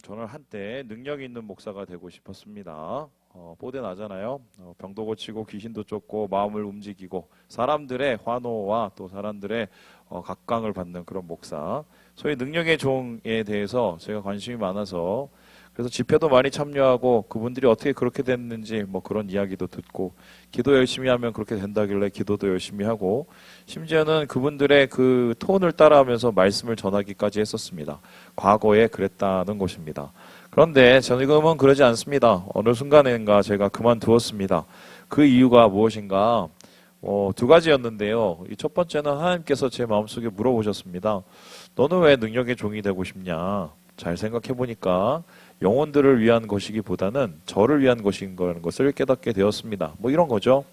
저는 한때 능력 있는 목사가 되고 싶었습니다. 뽀대 나잖아요. 병도 고치고 귀신도 쫓고 마음을 움직이고 사람들의 환호와 또 사람들의 각광을 받는 그런 목사. 소위 능력의 종에 대해서 제가 관심이 많아서 그래서 집회도 많이 참여하고 그분들이 어떻게 그렇게 됐는지 뭐 그런 이야기도 듣고 기도 열심히 하면 그렇게 된다길래 기도도 열심히 하고 심지어는 그분들의 그 톤을 따라하면서 말씀을 전하기까지 했었습니다. 과거에 그랬다는 것입니다. 그런데 지금은 그러지 않습니다. 어느 순간인가 제가 그만두었습니다. 그 이유가 무엇인가? 두 가지였는데요. 이 첫 번째는 하나님께서 제 마음속에 물어보셨습니다. 너는 왜 능력의 종이 되고 싶냐? 잘 생각해 보니까 영혼들을 위한 것이기보다는 저를 위한 것인 거라는 것을 깨닫게 되었습니다. 뭐 이런 거죠.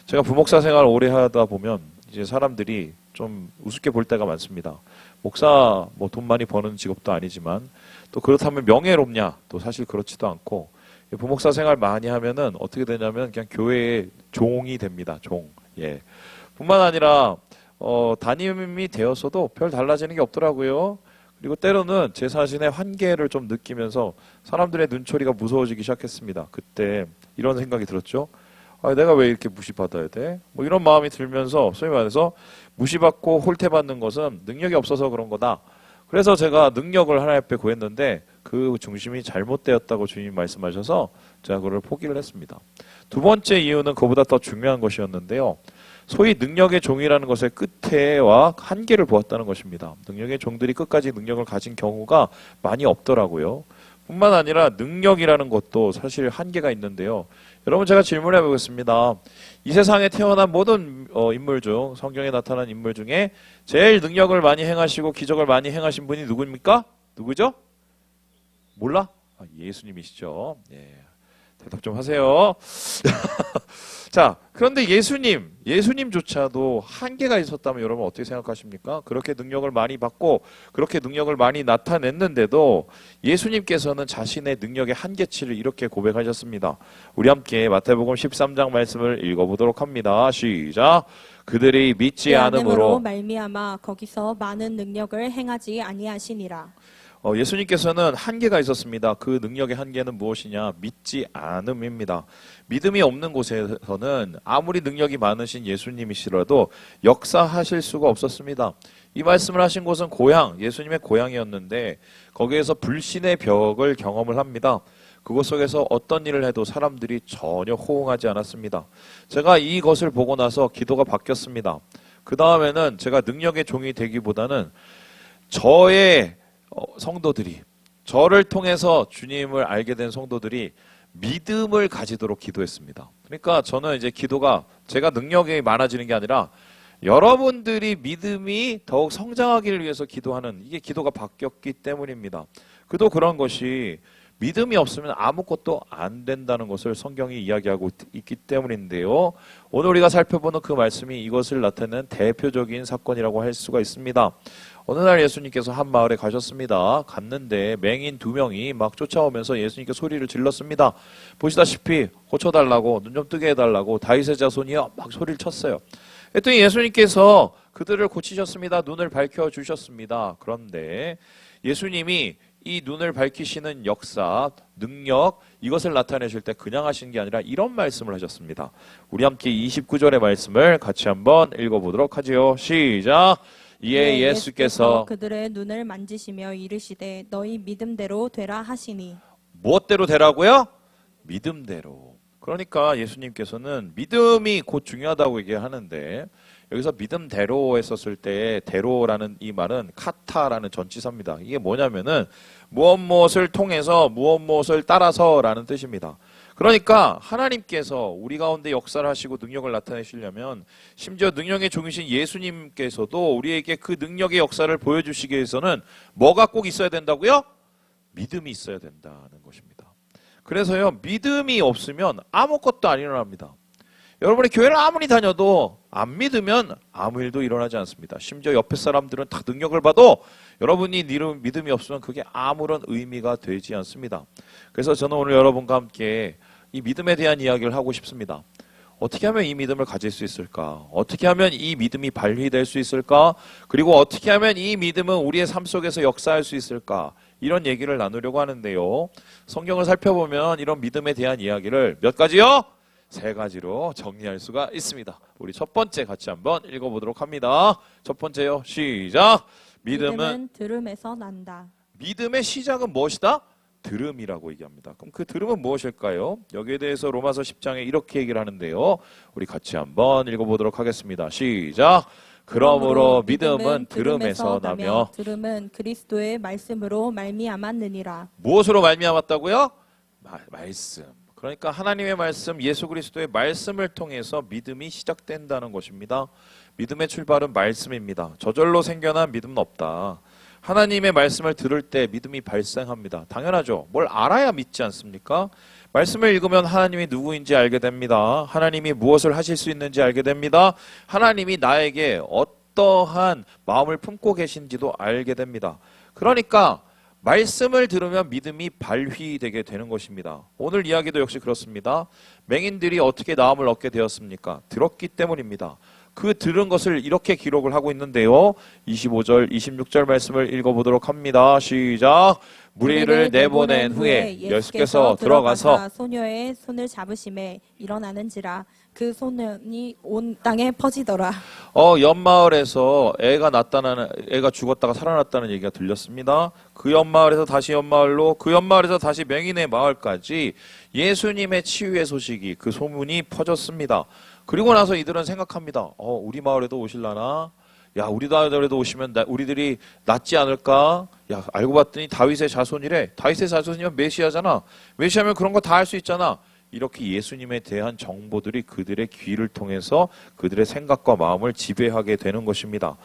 제가 부목사 생활을 오래 하다 보면 이제 사람들이 좀 우습게 볼 때가 많습니다. 목사 뭐 돈 많이 버는 직업도 아니지만 또 그렇다면 명예롭냐? 또 사실 그렇지도 않고 부목사 생활 많이 하면은 어떻게 되냐면 그냥 교회의 종이 됩니다. 종. 예. 뿐만 아니라 담임이 되었어도 별 달라지는 게 없더라고요. 그리고 때로는 제 자신의 한계를 좀 느끼면서 사람들의 눈초리가 무서워지기 시작했습니다. 그때 이런 생각이 들었죠. 내가 왜 이렇게 무시받아야 돼? 뭐 이런 마음이 들면서 소위 말해서 무시받고 홀퇴받는 것은 능력이 없어서 그런 거다. 그래서 제가 능력을 하나님 앞에 구했는데 그 중심이 잘못되었다고 주님이 말씀하셔서 제가 그걸 포기를 했습니다. 두 번째 이유는 그보다 더 중요한 것이었는데요. 소위 능력의 종이라는 것의 끝에와 한계를 보았다는 것입니다. 능력의 종들이 끝까지 능력을 가진 경우가 많이 없더라고요. 뿐만 아니라 능력이라는 것도 사실 한계가 있는데요. 여러분 제가 질문해 보겠습니다. 이 세상에 태어난 모든 인물 중 성경에 나타난 인물 중에 제일 능력을 많이 행하시고 기적을 많이 행하신 분이 누구입니까? 누구죠? 몰라? 예수님이시죠. 예. 대답 좀 하세요. 자, 그런데 예수님조차도 한계가 있었다면 여러분 어떻게 생각하십니까? 그렇게 능력을 많이 받고 그렇게 능력을 많이 나타냈는데도 예수님께서는 자신의 능력의 한계치를 이렇게 고백하셨습니다. 우리 함께 마태복음 13장 말씀을 읽어보도록 합니다. 시작. 그들이 믿지 않음으로 말미암아 거기서 많은 능력을 행하지 아니하시니라. 예수님께서는 한계가 있었습니다. 그 능력의 한계는 무엇이냐? 믿지 않음입니다. 믿음이 없는 곳에서는 아무리 능력이 많으신 예수님이시라도 역사하실 수가 없었습니다. 이 말씀을 하신 곳은 예수님의 고향이었는데 거기에서 불신의 벽을 경험을 합니다. 그곳 속에서 어떤 일을 해도 사람들이 전혀 호응하지 않았습니다. 제가 이것을 보고 나서 기도가 바뀌었습니다. 그 다음에는 제가 능력의 종이 되기보다는 저의 성도들이 저를 통해서 주님을 알게 된 성도들이 믿음을 가지도록 기도했습니다. 그러니까 저는 이제 기도가 제가 능력이 많아지는 게 아니라 여러분들이 믿음이 더욱 성장하기를 위해서 기도하는 이게 기도가 바뀌었기 때문입니다. 그도 그런 것이 믿음이 없으면 아무것도 안 된다는 것을 성경이 이야기하고 있기 때문인데요. 오늘 우리가 살펴보는 그 말씀이 이것을 나타내는 대표적인 사건이라고 할 수가 있습니다. 어느 날 예수님께서 한 마을에 가셨습니다. 갔는데 맹인 2명이 막 쫓아오면서 예수님께 소리를 질렀습니다. 보시다시피 고쳐달라고, 눈 좀 뜨게 해달라고 다윗의 자손이요 막 소리를 쳤어요. 그랬더니 예수님께서 그들을 고치셨습니다. 눈을 밝혀주셨습니다. 그런데 예수님이 이 눈을 밝히시는 역사, 능력 이것을 나타내실 때 그냥 하신 게 아니라 이런 말씀을 하셨습니다. 우리 함께 29절의 말씀을 같이 한번 읽어보도록 하지요. 시작! 이에 예수께서 그들의 눈을 만지시며 이르시되 너희 믿음대로 되라 하시니. 무엇대로 되라고요? 믿음대로. 그러니까 예수님께서는 믿음이 곧 중요하다고 얘기하는데 여기서 믿음대로 했었을 때 대로라는 이 말은 카타라는 전치사입니다. 이게 뭐냐면은 무엇을 통해서 무엇을 따라서라는 뜻입니다. 그러니까 하나님께서 우리 가운데 역사를 하시고 능력을 나타내시려면 심지어 능력의 종이신 예수님께서도 우리에게 그 능력의 역사를 보여주시기 위해서는 뭐가 꼭 있어야 된다고요? 믿음이 있어야 된다는 것입니다. 그래서요, 믿음이 없으면 아무것도 안 일어납니다. 여러분이 교회를 아무리 다녀도 안 믿으면 아무 일도 일어나지 않습니다. 심지어 옆에 사람들은 다 능력을 봐도 여러분이 믿음이 없으면 그게 아무런 의미가 되지 않습니다. 그래서 저는 오늘 여러분과 함께 이 믿음에 대한 이야기를 하고 싶습니다. 어떻게 하면 이 믿음을 가질 수 있을까? 어떻게 하면 이 믿음이 발휘될 수 있을까? 그리고 어떻게 하면 이 믿음은 우리의 삶 속에서 역사할 수 있을까? 이런 얘기를 나누려고 하는데요. 성경을 살펴보면 이런 믿음에 대한 이야기를 몇 가지요? 3가지로 정리할 수가 있습니다. 우리 첫 번째 같이 한번 읽어보도록 합니다. 첫 번째요. 시작! 믿음은 들음에서 난다. 믿음의 시작은 무엇이다? 들음이라고 얘기합니다. 그럼 그 들음은 무엇일까요? 여기에 대해서 로마서 10장에 이렇게 얘기를 하는데요. 우리 같이 한번 읽어보도록 하겠습니다. 시작! 그러므로 믿음은 들음에서 나며 들음은 그리스도의 말씀으로 말미암았느니라. 무엇으로 말미암았다고요? 말씀. 그러니까 하나님의 말씀, 예수 그리스도의 말씀을 통해서 믿음이 시작된다는 것입니다. 믿음의 출발은 말씀입니다. 저절로 생겨난 믿음은 없다. 하나님의 말씀을 들을 때 믿음이 발생합니다. 당연하죠. 뭘 알아야 믿지 않습니까? 말씀을 읽으면 하나님이 누구인지 알게 됩니다. 하나님이 무엇을 하실 수 있는지 알게 됩니다. 하나님이 나에게 어떠한 마음을 품고 계신지도 알게 됩니다. 그러니까 말씀을 들으면 믿음이 발휘되게 되는 것입니다. 오늘 이야기도 역시 그렇습니다. 맹인들이 어떻게 나음을 얻게 되었습니까? 들었기 때문입니다. 그 들은 것을 이렇게 기록을 하고 있는데요. 25절, 26절 말씀을 읽어보도록 합니다. 시작! 무리를 내보낸 후에 예수께서 들어가서 소녀의 손을 잡으심에 일어나는지라. 그 소년이 온 땅에 퍼지더라. 옆마을에서 애가 죽었다가 살아났다는 얘기가 들렸습니다. 그 옆마을에서 다시 옆마을로, 그 옆마을에서 다시 맹인의 마을까지 예수님의 치유의 소식이, 그 소문이 퍼졌습니다. 그리고 나서 이들은 생각합니다. 우리 마을에도 오실라나? 야, 우리 마을에도 오시면 우리들이 낫지 않을까? 야, 알고 봤더니 다윗의 자손이래. 다윗의 자손이면 메시아잖아. 메시아면 그런 거 다 할 수 있잖아. 이렇게 예수님에 대한 정보들이 그들의 귀를 통해서 그들의 생각과 마음을 지배하게 되는 것입니다.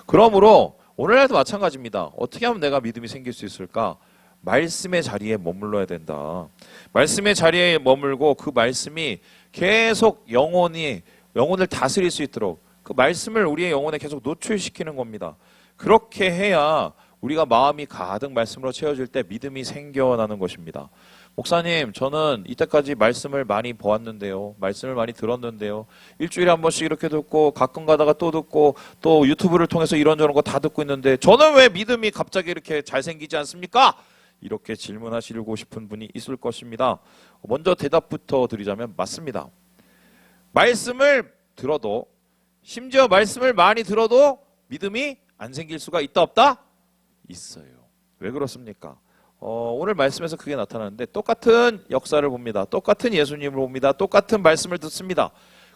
그러므로 오늘날도 마찬가지입니다. 어떻게 하면 내가 믿음이 생길 수 있을까? 말씀의 자리에 머물러야 된다. 말씀의 자리에 머물고 그 말씀이 계속 영혼을 다스릴 수 있도록 그 말씀을 우리의 영혼에 계속 노출시키는 겁니다. 그렇게 해야 우리가 마음이 가득 말씀으로 채워질 때 믿음이 생겨나는 것입니다. 목사님, 저는 이때까지 말씀을 많이 보았는데요. 말씀을 많이 들었는데요. 일주일에 한 번씩 이렇게 듣고 가끔 가다가 또 듣고 또 유튜브를 통해서 이런저런 거 다 듣고 있는데 저는 왜 믿음이 갑자기 이렇게 잘 생기지 않습니까? 이렇게 질문하시고 싶은 분이 있을 것입니다. 먼저 대답부터 드리자면 맞습니다. 말씀을 들어도, 심지어 말씀을 많이 들어도 믿음이 안 생길 수가 있다 없다? 있어요. 왜 그렇습니까? 오늘 말씀에서 그게 나타나는데 똑같은 역사를 봅니다. 똑같은 예수님을 봅니다. 똑같은 말씀을 듣습니다.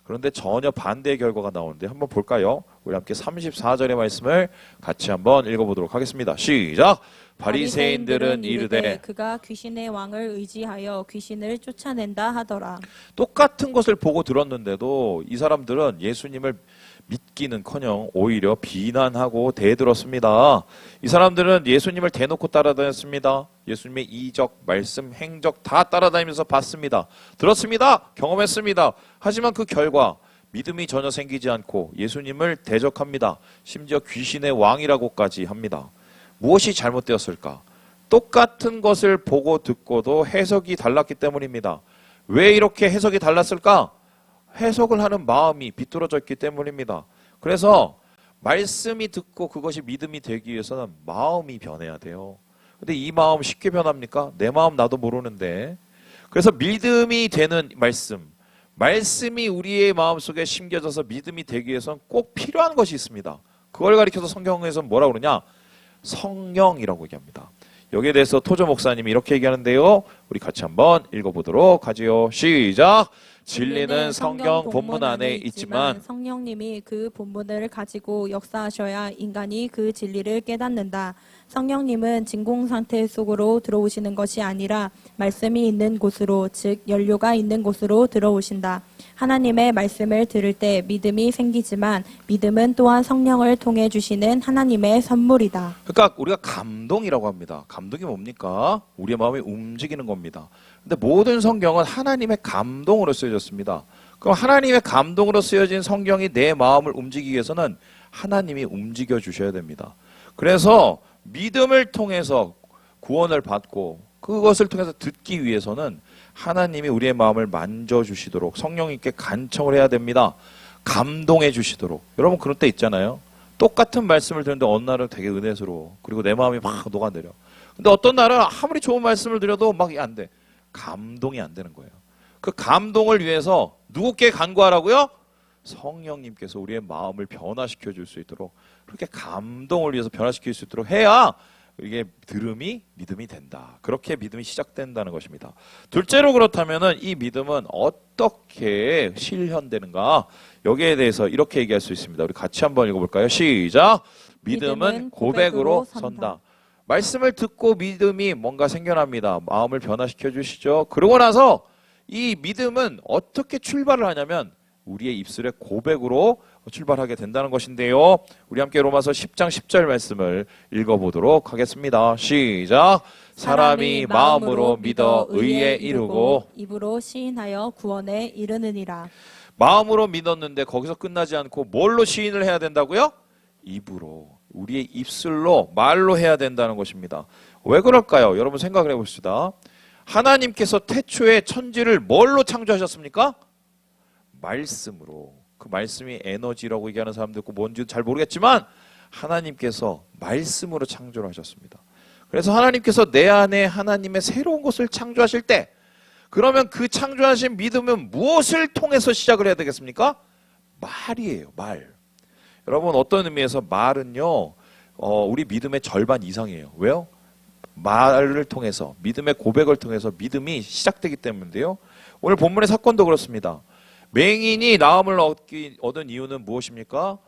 그런데 전혀 반대의 결과가 나오는데 한번 볼까요? 우리 함께 34절의 말씀을 같이 한번 읽어보도록 하겠습니다. 시작! 바리새인들은 이르되 그가 귀신의 왕을 의지하여 귀신을 쫓아낸다 하더라. 똑같은 것을 보고 들었는데도 이 사람들은 예수님을 믿기는커녕 오히려 비난하고 대들었습니다. 이 사람들은 예수님을 대놓고 따라다녔습니다. 예수님의 이적, 말씀, 행적 다 따라다니면서 봤습니다. 들었습니다. 경험했습니다. 하지만 그 결과 믿음이 전혀 생기지 않고 예수님을 대적합니다. 심지어 귀신의 왕이라고까지 합니다. 무엇이 잘못되었을까? 똑같은 것을 보고 듣고도 해석이 달랐기 때문입니다. 왜 이렇게 해석이 달랐을까? 해석을 하는 마음이 비뚤어져 있기 때문입니다. 그래서 말씀이 듣고 그것이 믿음이 되기 위해서는 마음이 변해야 돼요. 근데 이 마음 쉽게 변합니까? 내 마음 나도 모르는데. 그래서 믿음이 되는 말씀이 우리의 마음속에 심겨져서 믿음이 되기 위해서는 꼭 필요한 것이 있습니다. 그걸 가리켜서 성경에서는 뭐라고 그러냐? 성령이라고 얘기합니다. 여기에 대해서 토조 목사님이 이렇게 얘기하는데요. 우리 같이 한번 읽어보도록 하지요. 시작! 진리는 성경 본문 안에 있지만 성령님이 그 본문을 가지고 역사하셔야 인간이 그 진리를 깨닫는다. 성령님은 진공 상태 속으로 들어오시는 것이 아니라 말씀이 있는 곳으로, 즉 연료가 있는 곳으로 들어오신다. 하나님의 말씀을 들을 때 믿음이 생기지만 믿음은 또한 성령을 통해 주시는 하나님의 선물이다. 그러니까 우리가 감동이라고 합니다. 감동이 뭡니까? 우리의 마음이 움직이는 겁니다. 근데 모든 성경은 하나님의 감동으로 쓰여졌습니다. 그럼 하나님의 감동으로 쓰여진 성경이 내 마음을 움직이기 위해서는 하나님이 움직여 주셔야 됩니다. 그래서 믿음을 통해서 구원을 받고 그것을 통해서 듣기 위해서는 하나님이 우리의 마음을 만져주시도록 성령님께 간청을 해야 됩니다. 감동해 주시도록. 여러분 그럴 때 있잖아요. 똑같은 말씀을 듣는데 어느 날은 되게 은혜스러워. 그리고 내 마음이 막 녹아내려. 근데 어떤 날은 아무리 좋은 말씀을 드려도 막 안 돼. 감동이 안 되는 거예요. 그 감동을 위해서 누구께 간구하라고요? 성령님께서 우리의 마음을 변화시켜 줄 수 있도록 그렇게 감동을 위해서 변화시킬 수 있도록 해야 이게 들음이 믿음이 된다. 그렇게 믿음이 시작된다는 것입니다. 둘째로 그렇다면은 이 믿음은 어떻게 실현되는가? 여기에 대해서 이렇게 얘기할 수 있습니다. 우리 같이 한번 읽어볼까요? 시작. 믿음은 고백으로 선다. 말씀을 듣고 믿음이 뭔가 생겨납니다. 마음을 변화시켜 주시죠. 그러고 나서 이 믿음은 어떻게 출발을 하냐면 우리의 입술의 고백으로 출발하게 된다는 것인데요. 우리 함께 로마서 10장 10절 말씀을 읽어보도록 하겠습니다. 시작. 사람이 마음으로 믿어 의에 이르고 입으로 시인하여 구원에 이르느니라. 마음으로 믿었는데 거기서 끝나지 않고 뭘로 시인을 해야 된다고요? 입으로. 우리의 입술로 말로 해야 된다는 것입니다. 왜 그럴까요? 여러분 생각을 해봅시다. 하나님께서 태초에 천지를 뭘로 창조하셨습니까? 말씀으로. 그 말씀이 에너지라고 얘기하는 사람도 있고 뭔지도 잘 모르겠지만 하나님께서 말씀으로 창조를 하셨습니다. 그래서 하나님께서 내 안에 하나님의 새로운 것을 창조하실 때 그러면 그 창조하신 믿음은 무엇을 통해서 시작을 해야 되겠습니까? 말이에요. 말. 여러분 어떤 의미에서 말은요 우리 믿음의 절반 이상이에요. 왜요? 말을 통해서 믿음의 고백을 통해서 믿음이 시작되기 때문인데요. 오늘 본문의 사건도 그렇습니다. 맹인이 나음을 얻은 이유는 무엇입니까?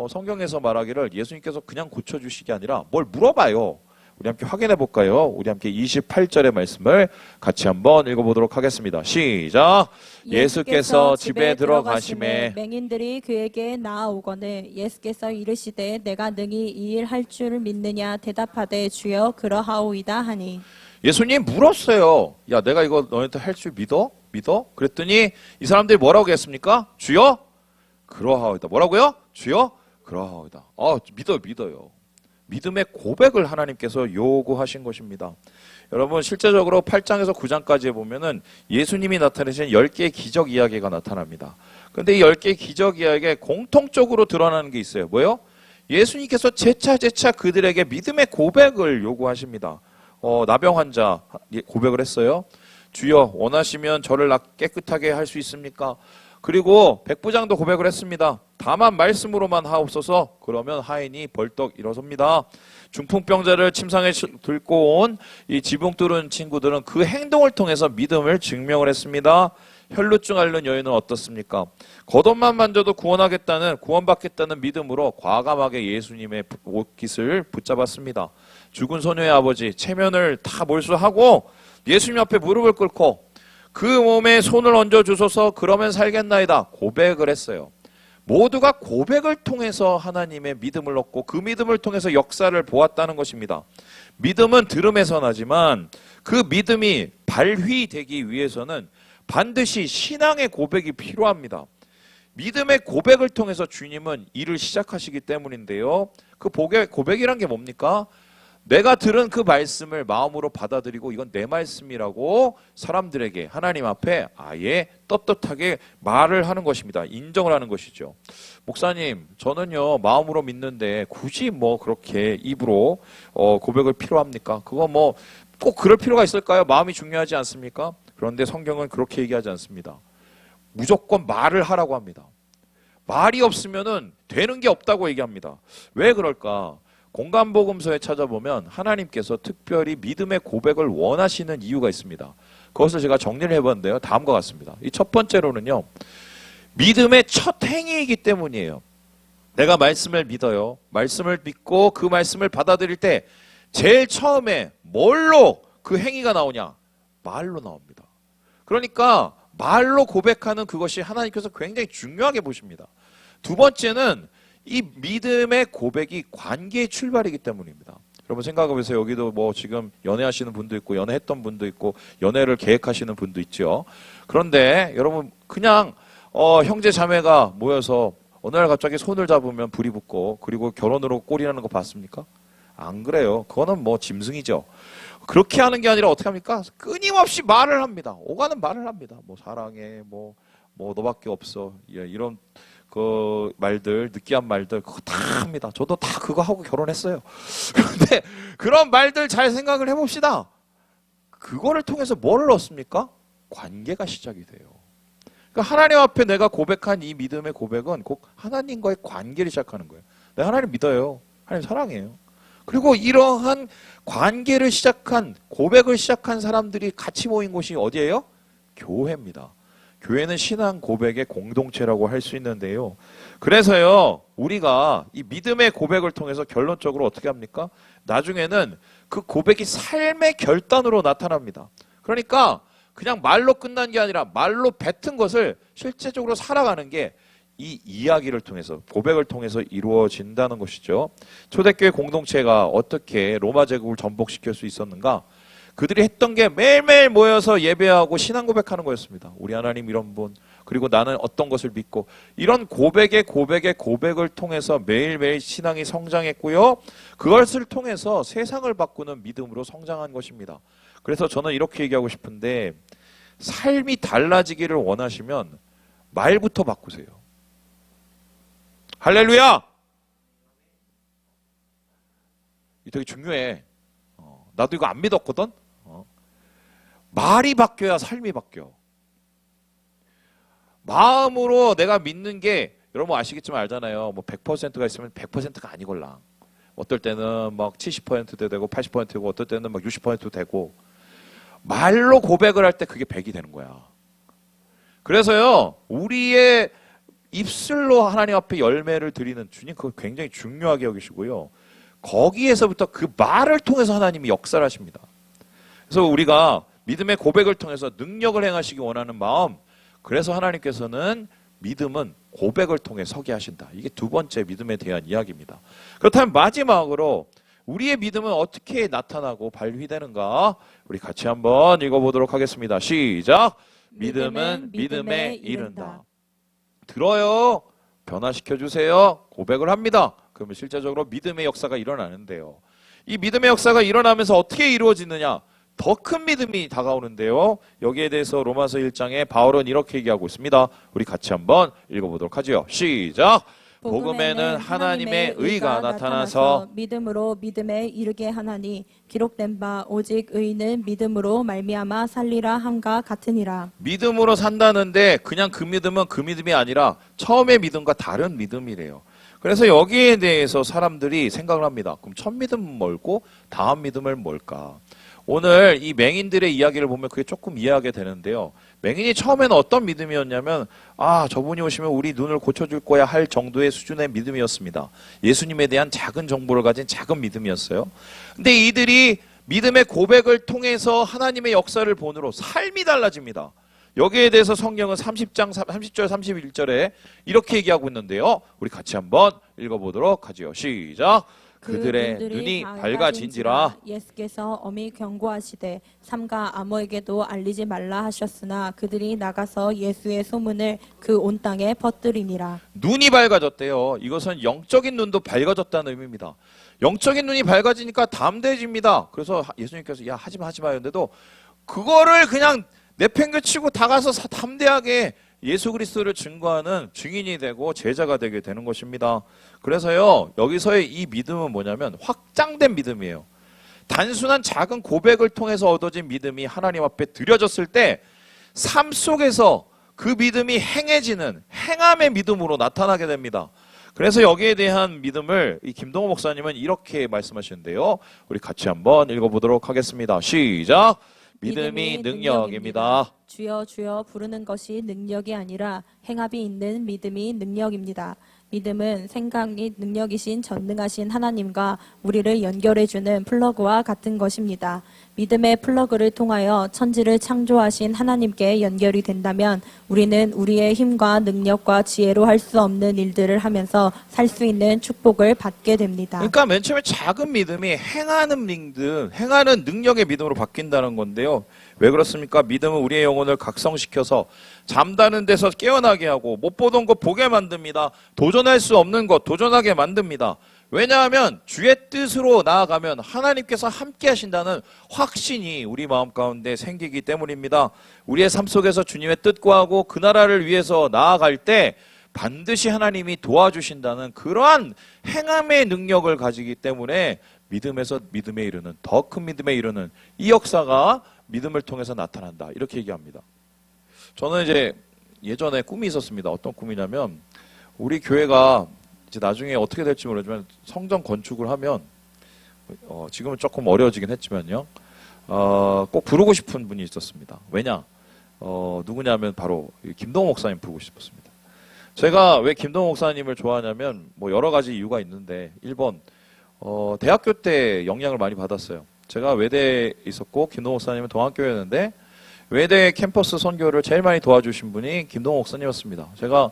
성경에서 말하기를 예수님께서 그냥 고쳐주시기 아니라 뭘 물어봐요. 우리 함께 확인해 볼까요? 우리 함께 28절의 말씀을 같이 한번 읽어보도록 하겠습니다. 시작. 예수께서 집에 들어가심에 맹인들이 그에게 나아오거늘 예수께서 이르시되 내가 능히 이 일 할 줄 믿느냐 대답하되 주여 그러하오이다 하니. 예수님 물었어요. 야 내가 이거 너희한테 할 줄 믿어? 믿어? 그랬더니 이 사람들이 뭐라고 했습니까? 주여 그러하오이다. 뭐라고요? 주여 그러하오이다. 믿어요. 믿음의 고백을 하나님께서 요구하신 것입니다. 여러분 실제적으로 8장에서 9장까지 보면은 예수님이 나타내신 10개의 기적 이야기가 나타납니다. 그런데 이 10개의 기적 이야기에 공통적으로 드러나는 게 있어요. 뭐요? 예수님께서 재차 그들에게 믿음의 고백을 요구하십니다. 나병 환자 고백을 했어요. 주여 원하시면 저를 깨끗하게 할 수 있습니까? 그리고 백부장도 고백을 했습니다. 다만 말씀으로만 하옵소서. 그러면 하인이 벌떡 일어섭니다. 중풍병자를 침상에 들고 온 이 지붕 뚫은 친구들은 그 행동을 통해서 믿음을 증명을 했습니다. 혈루증 앓는 여인은 어떻습니까? 겉옷만 만져도 구원받겠다는 믿음으로 과감하게 예수님의 옷깃을 붙잡았습니다. 죽은 소녀의 아버지 체면을 다 몰수하고 예수님 앞에 무릎을 꿇고 그 몸에 손을 얹어 주소서. 그러면 살겠나이다 고백을 했어요. 모두가 고백을 통해서 하나님의 믿음을 얻고 그 믿음을 통해서 역사를 보았다는 것입니다. 믿음은 들음에서 나지만 그 믿음이 발휘되기 위해서는 반드시 신앙의 고백이 필요합니다. 믿음의 고백을 통해서 주님은 일을 시작하시기 때문인데요. 그 고백이란 게 뭡니까? 내가 들은 그 말씀을 마음으로 받아들이고 이건 내 말씀이라고 사람들에게 하나님 앞에 아예 떳떳하게 말을 하는 것입니다. 인정을 하는 것이죠. 목사님, 저는요 마음으로 믿는데 굳이 뭐 그렇게 입으로 고백을 필요합니까? 그거 뭐 꼭 그럴 필요가 있을까요? 마음이 중요하지 않습니까? 그런데 성경은 그렇게 얘기하지 않습니다. 무조건 말을 하라고 합니다. 말이 없으면은 되는 게 없다고 얘기합니다. 왜 그럴까? 공간복음서에 찾아보면 하나님께서 특별히 믿음의 고백을 원하시는 이유가 있습니다. 그것을 제가 정리를 해봤는데요. 다음과 같습니다. 이 첫 번째로는요. 믿음의 첫 행위이기 때문이에요. 내가 말씀을 믿어요. 말씀을 믿고 그 말씀을 받아들일 때 제일 처음에 뭘로 그 행위가 나오냐? 말로 나옵니다. 그러니까 말로 고백하는 그것이 하나님께서 굉장히 중요하게 보십니다. 두 번째는 이 믿음의 고백이 관계의 출발이기 때문입니다. 여러분 생각해 보세요. 여기도 뭐 지금 연애하시는 분도 있고 연애했던 분도 있고 연애를 계획하시는 분도 있죠. 그런데 여러분 그냥 형제 자매가 모여서 어느 날 갑자기 손을 잡으면 불이 붙고 그리고 결혼으로 꼴이라는 거 봤습니까? 안 그래요. 그거는 뭐 짐승이죠. 그렇게 하는 게 아니라 어떻게 합니까? 끊임없이 말을 합니다. 오가는 말을 합니다. 뭐 사랑해, 뭐 너밖에 없어. 이런 그 말들, 느끼한 말들 그거 다 합니다. 저도 다 그거 하고 결혼했어요. 그런데 그런 말들 잘 생각을 해봅시다. 그거를 통해서 뭐를 얻습니까? 관계가 시작이 돼요. 그러니까 하나님 앞에 내가 고백한 이 믿음의 고백은 꼭 하나님과의 관계를 시작하는 거예요. 내가 하나님 믿어요. 하나님 사랑해요. 그리고 이러한 관계를 시작한, 고백을 시작한 사람들이 같이 모인 곳이 어디예요? 교회입니다. 교회는 신앙 고백의 공동체라고 할 수 있는데요. 그래서요, 우리가 이 믿음의 고백을 통해서 결론적으로 어떻게 합니까? 나중에는 그 고백이 삶의 결단으로 나타납니다. 그러니까 그냥 말로 끝난 게 아니라 말로 뱉은 것을 실제적으로 살아가는 게 이 이야기를 통해서, 고백을 통해서 이루어진다는 것이죠. 초대교회 공동체가 어떻게 로마 제국을 전복시킬 수 있었는가? 그들이 했던 게 매일매일 모여서 예배하고 신앙 고백하는 거였습니다. 우리 하나님 이런 분, 그리고 나는 어떤 것을 믿고, 이런 고백을 통해서 매일매일 신앙이 성장했고요. 그것을 통해서 세상을 바꾸는 믿음으로 성장한 것입니다. 그래서 저는 이렇게 얘기하고 싶은데, 삶이 달라지기를 원하시면 말부터 바꾸세요. 할렐루야! 이 되게 중요해. 나도 이거 안 믿었거든? 말이 바뀌어야 삶이 바뀌어. 마음으로 내가 믿는 게, 여러분 아시겠지만 알잖아요. 뭐 100%가 있으면 100%가 아니걸랑. 어떨 때는 막 70%도 되고 80%고 어떨 때는 막 60%도 되고. 말로 고백을 할 때 그게 100이 되는 거야. 그래서요, 우리의 입술로 하나님 앞에 열매를 드리는 주님, 그거 굉장히 중요하게 여기시고요. 거기에서부터 그 말을 통해서 하나님이 역사를 하십니다. 그래서 우리가 믿음의 고백을 통해서 능력을 행하시기 원하는 마음, 그래서 하나님께서는 믿음은 고백을 통해 서게 하신다. 이게 두 번째 믿음에 대한 이야기입니다. 그렇다면 마지막으로 우리의 믿음은 어떻게 나타나고 발휘되는가? 우리 같이 한번 읽어보도록 하겠습니다. 시작! 믿음은 믿음에 이른다. 들어요. 변화시켜주세요. 고백을 합니다. 그러면 실제적으로 믿음의 역사가 일어나는데요. 이 믿음의 역사가 일어나면서 어떻게 이루어지느냐? 더 큰 믿음이 다가오는데요. 여기에 대해서 로마서 1장에 바울은 이렇게 얘기하고 있습니다. 우리 같이 한번 읽어보도록 하죠. 시작! 복음에는 하나님의 의가 나타나서 믿음으로 믿음에 이르게 하나니 기록된 바 오직 의인은 믿음으로 말미암아 살리라 함과 같으니라. 믿음으로 산다는데 그냥 그 믿음은 그 믿음이 아니라 처음의 믿음과 다른 믿음이래요. 그래서 여기에 대해서 사람들이 생각을 합니다. 그럼 첫 믿음은 뭘고 다음 믿음은 뭘까? 오늘 이 맹인들의 이야기를 보면 그게 조금 이해하게 되는데요. 맹인이 처음에는 어떤 믿음이었냐면, 저분이 오시면 우리 눈을 고쳐줄 거야 할 정도의 수준의 믿음이었습니다. 예수님에 대한 작은 정보를 가진 작은 믿음이었어요. 근데 이들이 믿음의 고백을 통해서 하나님의 역사를 본으로 삶이 달라집니다. 여기에 대해서 성경은 30장 30절 31절에 이렇게 얘기하고 있는데요. 우리 같이 한번 읽어보도록 하지요. 시작! 그들의 눈이 밝아진지라. 예수께서 엄히 경고하시되 삼가 아무에게도 알리지 말라 하셨으나 그들이 나가서 예수의 소문을 그 온 땅에 퍼뜨리니라. 눈이 밝아졌대요. 이것은 영적인 눈도 밝아졌다는 의미입니다. 영적인 눈이 밝아지니까 담대해집니다. 그래서 예수님께서 야 하지마 했는데도 그거를 그냥 내팽개치고 다가서 담대하게 예수 그리스도를 증거하는 증인이 되고 제자가 되게 되는 것입니다. 그래서요, 여기서의 이 믿음은 뭐냐면 확장된 믿음이에요. 단순한 작은 고백을 통해서 얻어진 믿음이 하나님 앞에 드려졌을 때 삶 속에서 그 믿음이 행해지는 행함의 믿음으로 나타나게 됩니다. 그래서 여기에 대한 믿음을 이 김동호 목사님은 이렇게 말씀하시는데요. 우리 같이 한번 읽어보도록 하겠습니다. 시작! 믿음이 능력입니다. 주여 주여 부르는 것이 능력이 아니라 행함이 있는 믿음이 능력입니다. 믿음은 생각이 능력이신 전능하신 하나님과 우리를 연결해주는 플러그와 같은 것입니다. 믿음의 플러그를 통하여 천지를 창조하신 하나님께 연결이 된다면 우리는 우리의 힘과 능력과 지혜로 할 수 없는 일들을 하면서 살 수 있는 축복을 받게 됩니다. 그러니까 맨 처음에 작은 믿음이 행하는 믿음, 행하는 능력의 믿음으로 바뀐다는 건데요. 왜 그렇습니까? 믿음은 우리의 영혼을 각성시켜서 잠자는 데서 깨어나게 하고 못 보던 것 보게 만듭니다. 도전할 수 없는 것 도전하게 만듭니다. 왜냐하면 주의 뜻으로 나아가면 하나님께서 함께 하신다는 확신이 우리 마음 가운데 생기기 때문입니다. 우리의 삶 속에서 주님의 뜻 구하고 그 나라를 위해서 나아갈 때 반드시 하나님이 도와주신다는 그러한 행함의 능력을 가지기 때문에 믿음에서 믿음에 이르는, 더 큰 믿음에 이르는 이 역사가 믿음을 통해서 나타난다, 이렇게 얘기합니다. 저는 이제 예전에 꿈이 있었습니다. 어떤 꿈이냐면 우리 교회가 이제 나중에 어떻게 될지 모르지만 성전 건축을 하면 지금은 조금 어려워지긴 했지만요, 꼭 부르고 싶은 분이 있었습니다. 왜냐? 누구냐면 바로 김동호 목사님 부르고 싶었습니다. 제가 왜 김동호 목사님을 좋아하냐면 뭐 여러 가지 이유가 있는데, 1번 대학교 때 영향을 많이 받았어요. 제가 외대에 있었고 김동호 목사님은 동학교였는데 외대 캠퍼스 선교를 제일 많이 도와주신 분이 김동호 목사님이었습니다. 제가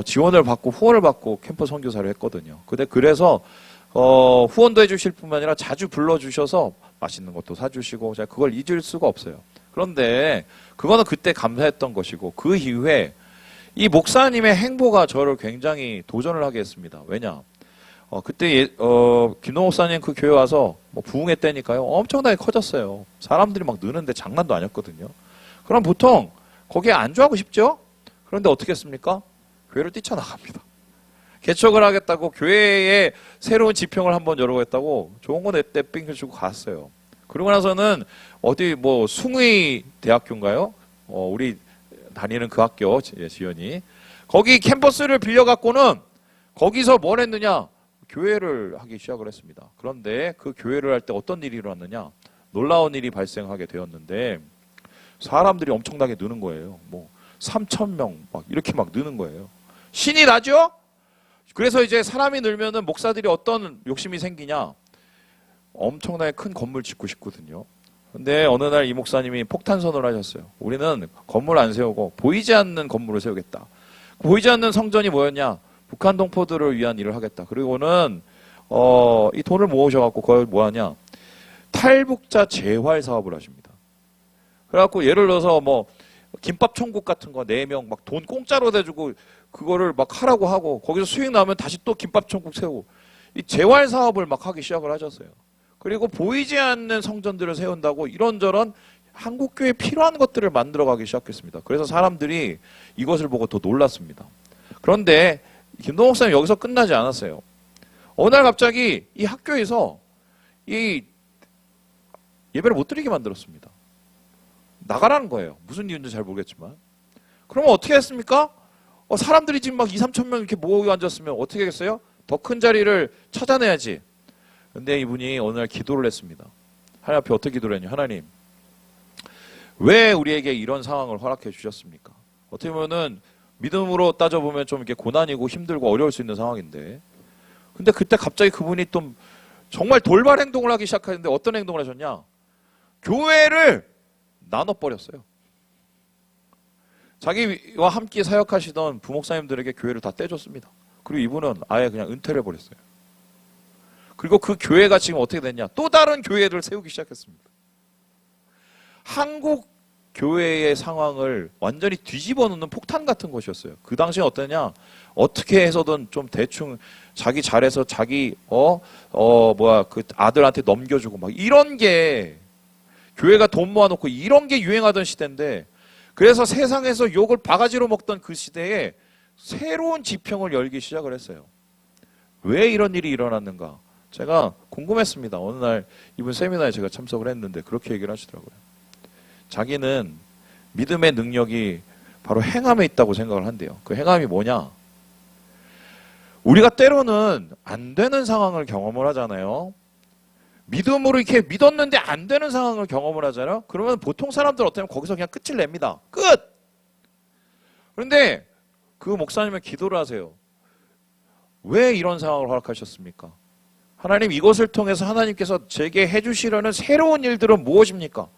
지원을 받고 후원을 받고 캠퍼스 선교사를 했거든요. 그래서 후원도 해주실 뿐만 아니라 자주 불러주셔서 맛있는 것도 사주시고 제가 그걸 잊을 수가 없어요. 그런데 그거는 그때 감사했던 것이고, 그 이후에 이 목사님의 행보가 저를 굉장히 도전을 하게 했습니다. 왜냐? 그때 김동호 목사님 그 교회 와서 뭐 부흥했다니까요. 엄청나게 커졌어요. 사람들이 막 느는데 장난도 아니었거든요. 그럼 보통 거기에 안주하고 싶죠? 그런데 어떻게 했습니까? 교회를 뛰쳐나갑니다. 개척을 하겠다고 교회에 새로운 지평을 한번 열어보겠다고 좋은 거 내 삥을 주고 갔어요. 그러고 나서는 어디 뭐 숭의 대학교인가요? 우리 다니는 그 학교, 지연이. 거기 캠퍼스를 빌려갖고는 거기서 뭘 했느냐? 교회를 하기 시작을 했습니다. 그런데 그 교회를 할 때 어떤 일이 일어났느냐? 놀라운 일이 발생하게 되었는데 사람들이 엄청나게 느는 거예요. 뭐 3,000명 막 이렇게 막 느는 거예요. 신이 나죠? 그래서 이제 사람이 늘면은 목사들이 어떤 욕심이 생기냐? 엄청나게 큰 건물 짓고 싶거든요. 근데 어느 날 이 목사님이 폭탄 선언을 하셨어요. 우리는 건물 안 세우고 보이지 않는 건물을 세우겠다. 보이지 않는 성전이 뭐였냐? 북한 동포들을 위한 일을 하겠다. 그리고는 이 돈을 모으셔갖고 그걸 뭐하냐? 탈북자 재활 사업을 하십니다. 그래갖고 예를 들어서 뭐 김밥 천국 같은 거 4명 막 돈 공짜로 대주고 그거를 막 하라고 하고, 거기서 수익 나면 다시 또 김밥 천국 세우고, 이 재활 사업을 막 하기 시작을 하셨어요. 그리고 보이지 않는 성전들을 세운다고 이런저런 한국교회에 필요한 것들을 만들어가기 시작했습니다. 그래서 사람들이 이것을 보고 더 놀랐습니다. 그런데 김동호 목사님 여기서 끝나지 않았어요. 어느 날 갑자기 이 학교에서 이 예배를 못 드리게 만들었습니다. 나가라는 거예요. 무슨 이유인지 잘 모르겠지만. 그러면 어떻게 했습니까? 사람들이 지금 막 2, 3천 명 이렇게 모여 앉았으면 어떻게 하겠어요? 더 큰 자리를 찾아내야지. 근데 이분이 어느 날 기도를 했습니다. 하나님 앞에 어떻게 기도를 했냐? 하나님, 왜 우리에게 이런 상황을 허락해 주셨습니까? 어떻게 보면은 믿음으로 따져보면 좀 이렇게 고난이고 힘들고 어려울 수 있는 상황인데, 근데 그때 갑자기 그분이 좀 정말 돌발 행동을 하기 시작하는데 어떤 행동을 하셨냐? 교회를 나눠버렸어요. 자기와 함께 사역하시던 부목사님들에게 교회를 다 떼줬습니다. 그리고 이분은 아예 그냥 은퇴를 해버렸어요. 그리고 그 교회가 지금 어떻게 됐냐? 또 다른 교회를 세우기 시작했습니다. 한국 교회의 상황을 완전히 뒤집어 놓는 폭탄 같은 것이었어요. 그 당시에 어떠냐? 어떻게 해서든 좀 대충 자기 잘해서 자기 그 아들한테 넘겨주고 막 이런 게, 교회가 돈 모아놓고 이런 게 유행하던 시대인데, 그래서 세상에서 욕을 바가지로 먹던 그 시대에 새로운 지평을 열기 시작을 했어요. 왜 이런 일이 일어났는가? 제가 궁금했습니다. 어느 날 이분 세미나에 제가 참석을 했는데 그렇게 얘기를 하시더라고요. 자기는 믿음의 능력이 바로 행함에 있다고 생각을 한대요. 그 행함이 뭐냐? 우리가 때로는 안 되는 상황을 경험을 하잖아요. 믿음으로 이렇게 믿었는데 안 되는 상황을 경험을 하잖아요. 그러면 보통 사람들 어떻게 하면 거기서 그냥 끝을 냅니다. 끝! 그런데 그 목사님은 기도를 하세요. 왜 이런 상황을 허락하셨습니까? 하나님, 이것을 통해서 하나님께서 제게 해주시려는 새로운 일들은 무엇입니까?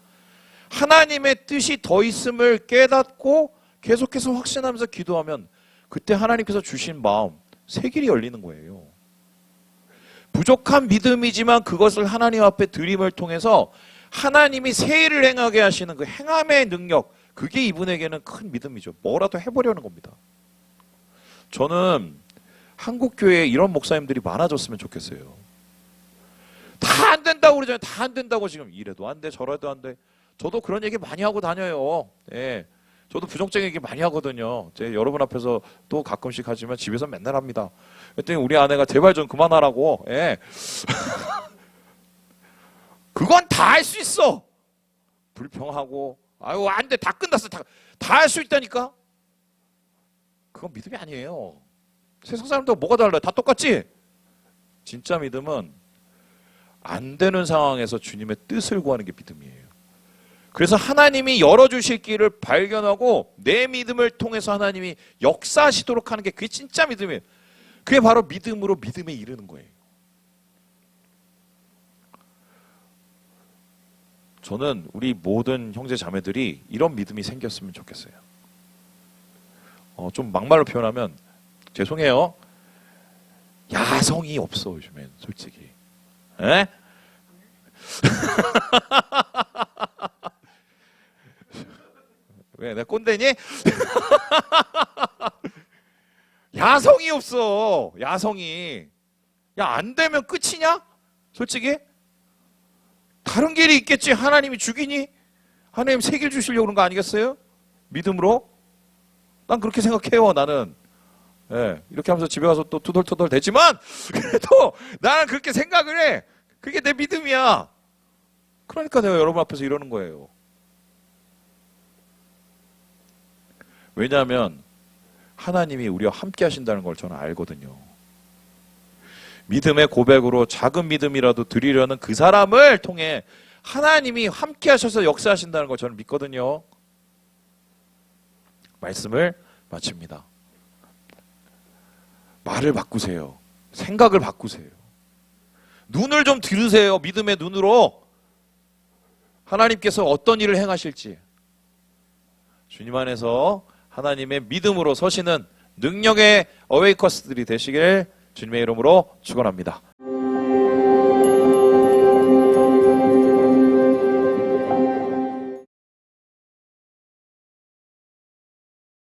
하나님의 뜻이 더 있음을 깨닫고 계속해서 확신하면서 기도하면 그때 하나님께서 주신 마음, 새 길이 열리는 거예요. 부족한 믿음이지만 그것을 하나님 앞에 드림을 통해서 하나님이 새 일을 행하게 하시는 그 행함의 능력, 그게 이분에게는 큰 믿음이죠. 뭐라도 해보려는 겁니다. 저는 한국 교회에 이런 목사님들이 많아졌으면 좋겠어요. 다 안 된다고 그러잖아요. 다 안 된다고 지금 이래도 안 돼, 저래도 안 돼. 저도 그런 얘기 많이 하고 다녀요. 예. 저도 부정적인 얘기 많이 하거든요. 제가 여러분 앞에서 또 가끔씩 하지만 집에서 맨날 합니다. 그랬더니 우리 아내가 제발 좀 그만하라고. 예. 그건 다 할 수 있어. 불평하고 아유 안 돼, 다 끝났어. 다 할 수 있다니까. 그건 믿음이 아니에요. 세상 사람들하고 뭐가 달라요? 다 똑같지? 진짜 믿음은 안 되는 상황에서 주님의 뜻을 구하는 게 믿음이에요. 그래서 하나님이 열어주실 길을 발견하고 내 믿음을 통해서 하나님이 역사하시도록 하는 게 그게 진짜 믿음이에요. 그게 바로 믿음으로 믿음에 이르는 거예요. 저는 우리 모든 형제 자매들이 이런 믿음이 생겼으면 좋겠어요. 좀 막말로 표현하면 죄송해요. 야성이 없어 요즘엔 솔직히. 에? 왜 내가 꼰대니? 야성이 없어. 야성이. 야, 안 되면 끝이냐? 솔직히 다른 길이 있겠지. 하나님이 죽이니? 하나님 새 길 주시려고 그런 거 아니겠어요? 믿음으로? 난 그렇게 생각해요. 나는. 예, 이렇게 하면서 집에 가서 또 투덜투덜 대지만 그래도 나는 그렇게 생각을 해. 그게 내 믿음이야. 그러니까 내가 여러분 앞에서 이러는 거예요. 왜냐하면 하나님이 우리와 함께 하신다는 걸 저는 알거든요. 믿음의 고백으로 작은 믿음이라도 드리려는 그 사람을 통해 하나님이 함께 하셔서 역사하신다는 걸 저는 믿거든요. 말씀을 마칩니다. 말을 바꾸세요. 생각을 바꾸세요. 눈을 좀 들으세요. 믿음의 눈으로 하나님께서 어떤 일을 행하실지. 주님 안에서 하나님의 믿음으로 서시는 능력의 어웨이커스들이 되시길 주님의 이름으로 축원합니다.